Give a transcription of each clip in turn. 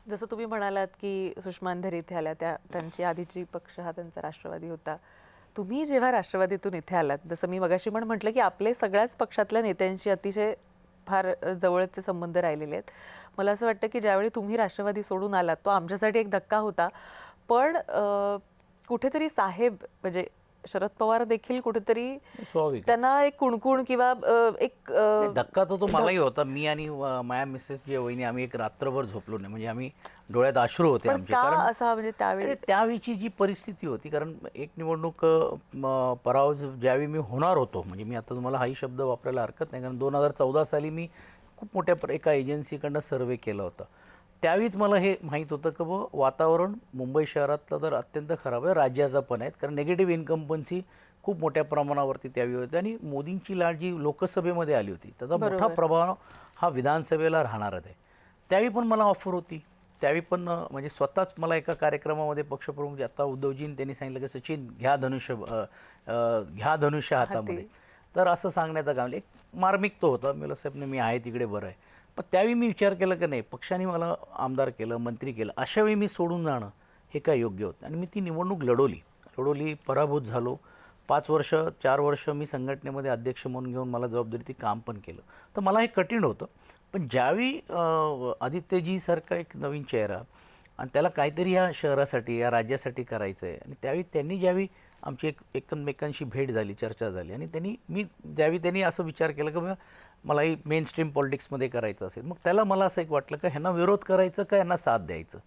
जसं तुम्ही म्हणालात की सुषमा अंधारे इथे आल्या, त्यांची आधीची पक्ष हा त्यांचा राष्ट्रवादी होता. तुम्ही जेव्हा राष्ट्रवादीतून इथे आलात, जसं मी मगाशी पण म्हटलं की आपले सगळ्याच पक्षातल्या नेत्यांशी अतिशय फार जवळचे संबंध राहिलेले आहेत. मला असं वाटतं की ज्यावेळी तुम्ही राष्ट्रवादी सोडून आलात, तो आमच्यासाठी एक धक्का होता. पण कुठेतरी साहेब म्हणजे शरद पवार देखील कुठेतरी स्वाभाविक आहे. त्यांना एक कुणकुण किंवा एक नाही, धक्का तर तो मलाही होता. मी आणि माझ्या मिसेस जे वहिनी आम्ही एक रात्रभर झोपलो नाही. म्हणजे आम्ही डोळ्यात अश्रू होते पण आमचे. का कारण असा म्हणजे त्यावेळी त्यावेळीची जी परिस्थिती होती, कारण एक निवडणूक ज्यावेळी मी होणार होतो, म्हणजे मी आता तुम्हाला हाही शब्द वापरायला हरकत नाही, कारण 2014 साली मी खूप मोठ्या एका एजन्सीकडनं सर्वे केला होता. त्यावेळीच मला हे माहीत होतं की वातावरण मुंबई शहरातलं तर अत्यंत खराब आहे, राज्याचं पण आहे. कारण निगेटिव्ह इन्कम्पन्सी खूप मोठ्या प्रमाणावरती त्यावेळी होती आणि मोदींची लाट जी लोकसभेमध्ये आली होती त्याचा मोठा प्रभाव हा विधानसभेला राहणारच आहे. त्यावेळी पण मला ऑफर होती. त्यावेळी पण म्हणजे स्वतःच मला एका कार्यक्रमामध्ये पक्षप्रमुख जे आता उद्धवजींनी त्यांनी सांगितलं की सचिन घ्या धनुष्य हातामध्ये. तर असं सांगण्याचं काम एक मार्मिक तो होता. मला साहेब मी आहे तिकडे बरं आहे. पण त्यावेळी मी विचार केला की नाही, पक्षाने मला आमदार केलं, मंत्री केलं, अशावेळी मी सोडून जाणं हे काय योग्य होतं. आणि मी ती निवडणूक लढवली, पराभूत झालो. 5 वर्ष 4 वर्ष मी संघटनेमध्ये अध्यक्ष म्हणून घेऊन मला जबाबदारी ती काम पण केलं. तर मला हे कठीण होतं. पण ज्यावेळी आदित्यजीसारखा एक नवीन चेहरा आणि त्याला काहीतरी या शहरासाठी या राज्यासाठी करायचं आहे आणि त्यावेळी ज्यावेळी आमची एकमेकांशी भेट झाली, चर्चा झाली आणि त्यांनी असं विचार केला की मलाही मेन स्ट्रीम पॉलिटिक्समध्ये करायचं असेल, मग त्याला मला असं एक वाटलं की ह्यांना विरोध करायचं का यांना साथ द्यायचं.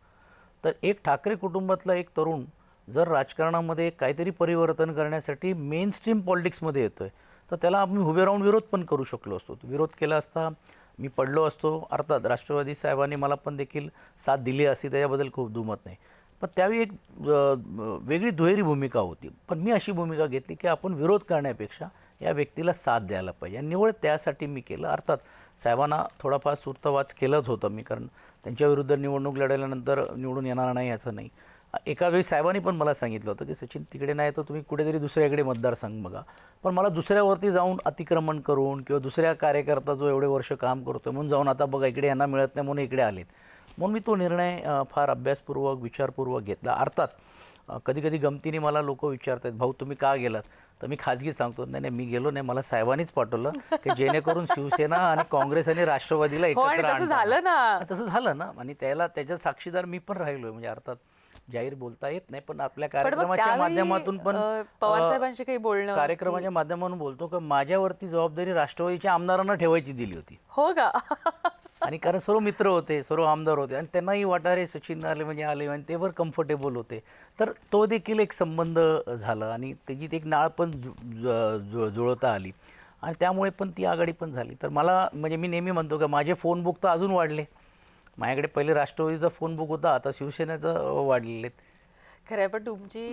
तर एक ठाकरे कुटुंबातला एक तरुण जर राजकारणामध्ये काहीतरी परिवर्तन करण्यासाठी मेन स्ट्रीम पॉलिटिक्समध्ये येतो आहे, तर त्याला आम्ही उभे राहून विरोध पण करू शकलो असतो. विरोध केला असता, मी पडलो असतो. अर्थात राष्ट्रवादी साहेबांनी मला पण देखील साथ दिली असती, त्याच्याबद्दल खूप दुमत नाही. पण त्यावेळी एक वेगळी दुहेरी भूमिका होती. पण मी अशी भूमिका घेतली की आपण विरोध करण्यापेक्षा या व्यक्तीला साथ द्यायला पाहिजे आणि निवड त्यासाठी मी केलं. अर्थात साहेबांना थोडाफार सुर्तवाच केलंच होतं मी, कारण त्यांच्याविरुद्ध निवडणूक लढवल्यानंतर निवडून येणार नाही असं नाही. एका वेळी साहेबांनी पण मला सांगितलं होतं की सचिन तिकडे नाही तर तुम्ही कुठेतरी दुसऱ्याकडे मतदारसंघ बघा. पण मला दुसऱ्यावरती जाऊन अतिक्रमण करून किंवा दुसऱ्या कार्यकर्ता जो एवढे वर्ष काम करतो म्हणून जाऊन आता बघा इकडे यांना मिळत नाही म्हणून इकडे आलेत. म्हणून मी तो निर्णय फार अभ्यासपूर्वक विचारपूर्वक घेतला. अर्थात कधी गमतीने मला लोक विचारतात, भाऊ तुम्ही का गेलात, तर मी खाजगी सांगतो नाही मी गेलो नाही, मला साहेबांनीच पाठवलं की जेणेकरून शिवसेना आणि काँग्रेस आणि राष्ट्रवादीला एकत्र आणतात. तसं झालं ना. आणि त्याच्या साक्षीदार मी पण राहिलो. म्हणजे अर्थात जाहीर बोलता येत नाही, पण आपल्या कार्यक्रमाच्या माध्यमातून पण पवारसाहेबांशी काही बोलणं कार्यक्रमाच्या माध्यमातून बोलतो की माझ्यावरती जबाबदारी राष्ट्रवादीच्या आमदारांना ठेवायची दिली होती. हो का? आणि कारण सर्व मित्र होते, सर्व आमदार होते आणि त्यांनाही वाटारे सचिन आले म्हणजे आले आणि ते वर कम्फर्टेबल होते. तर तो देखील एक संबंध झाला आणि त्याची एक नाळ पण जुळवता आली आणि त्यामुळे पण ती आघाडी पण झाली. तर मला म्हणजे मी नेहमी म्हणतो की माझे फोन बुक तर अजून वाढले. माझ्याकडे पहिले राष्ट्रवादीचा फोन बुक होता, आता शिवसेनेचं वाढलेले. खरं आहे, पण तुमची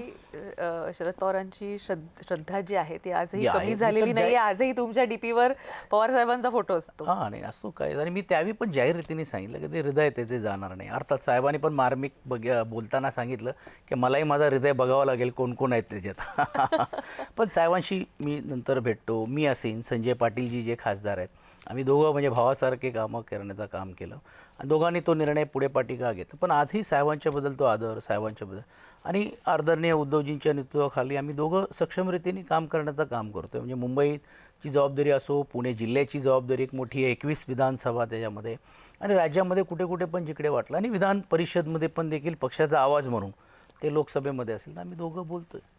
शरद पवारांची श्रद्धा जी आहे ती आजही कमी झालेली नाही. आजही तुमच्या डीपीवर पवार साहेबांचा फोटो असतो. हां, नाही असतो काय. आणि मी त्यावेळी पण जाहीर रीतीने सांगितलं की ते हृदय ते जाणार नाही. अर्थात साहेबांनी पण मार्मिक बोलताना सांगितलं की मलाही माझा हृदय बघावं लागेल कोण कोण आहेत त्याच्यात. पण साहेबांशी मी नंतर भेटतो. मी असेन, संजय पाटीलजी जे खासदार आहेत, आम्ही दोघं म्हणजे भावासारखे कामं करण्याचं काम केलं आणि दोघांनी तो निर्णय पुढे पाठीगा घेतला. पण आजही साहेबांच्याबद्दल तो आदर, साहेबांच्याबद्दल आणि आदरणीय उद्धवजींच्या नेतृत्वाखाली आम्ही दोघं सक्षम रीतीने काम करण्याचं काम करतो. म्हणजे मुंबईची जबाबदारी असो, पुणे जिल्ह्याची जबाबदारी एक मोठी आहे, 21 विधानसभा त्याच्यामध्ये आणि राज्यामध्ये कुठे पण जिकडे वाटलं आणि विधान परिषदमध्ये पण देखील पक्षाचा आवाज म्हणून ते लोकसभेमध्ये असेल तर आम्ही दोघं बोलतो आहे.